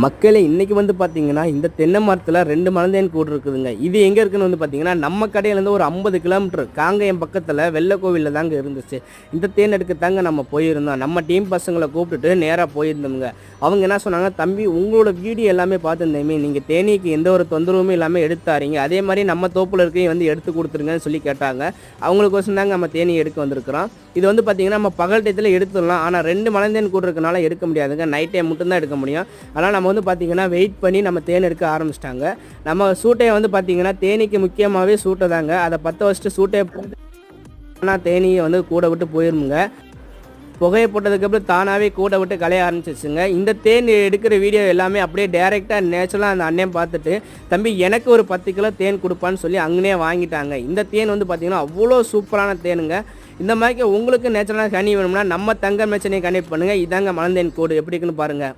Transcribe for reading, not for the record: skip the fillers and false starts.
மக்களே இன்றைக்கி வந்து பார்த்தீங்கன்னா இந்த தென்னை மரத்தில் 2 மலந்தேன் கூடு இருக்குதுங்க. இது எங்கே இருக்குன்னு வந்து பார்த்தீங்கன்னா நம்ம கடையிலேருந்து ஒரு 50 கிலோமீட்டர் காங்கேயம் பக்கத்தில் வெள்ளக்கோவிலில் தாங்க இருந்துச்சு. இந்த தேன் எடுக்க தாங்க நம்ம போயிருந்தோம். நம்ம டீம் பசங்களை கூப்பிட்டுட்டு நேராக போயிருந்தோமுங்க. அவங்க என்ன சொன்னாங்க, தம்பி உங்களோட வீடியோ எல்லாமே பார்த்துருந்தேமே, நீங்கள் தேனீக்கு எந்த ஒரு தொந்தரவுமே இல்லாமல் எடுத்தாரீங்க, அதே மாதிரி நம்ம தோப்பில் இருக்கையும் வந்து எடுத்து கொடுத்துருங்கன்னு சொல்லி கேட்டாங்க. அவங்களுக்கோசம் தாங்க நம்ம தேனி எடுக்க வந்திருக்கிறோம். இது வந்து பார்த்திங்கன்னா நம்ம பகல் டயத்தில் எடுத்துடலாம், ஆனால் 2 மலந்தேன் கூடு இருக்கனால எடுக்க முடியாதுங்க. நைட் டைம் மட்டும்தான் எடுக்க முடியும். அதனால் நம்ம வந்து பார்த்திங்கன்னா வெயிட் பண்ணி நம்ம தேன் எடுக்க ஆரம்பிச்சிட்டாங்க. நம்ம சூட்டையை வந்து பார்த்திங்கன்னா தேனீக்கு முக்கியமாகவே சூட்டை தாங்க. அதை பற்ற வச்சுட்டு சூட்டையை ஆனால் தேனியை வந்து கூட விட்டு போயிருமுங்க. புகையை போட்டதுக்கப்புறம் தானாகவே கூட விட்டு கலைய ஆரம்பிச்சிச்சுங்க. இந்த தேன் எடுக்கிற வீடியோ எல்லாமே அப்படியே டேரெக்டாக நேச்சுரலாக அந்த அண்ணன் பார்த்துட்டு, தம்பி எனக்கு ஒரு 10 கிலோ தேன் கொடுப்பான்னு சொல்லி அங்கனே வாங்கிட்டாங்க. இந்த தேன் வந்து பார்த்திங்கன்னா அவ்வளோ சூப்பரான தேனுங்க. இந்த மாதிரி உங்களுக்கு நேச்சுரலாக ஹனி வேணும்னா நம்ம தங்க மேச்சனையை கனெக்ட் பண்ணுங்கள். இதாங்க மலந்தேன் கூடு எப்படி இருக்குன்னு பாருங்கள்.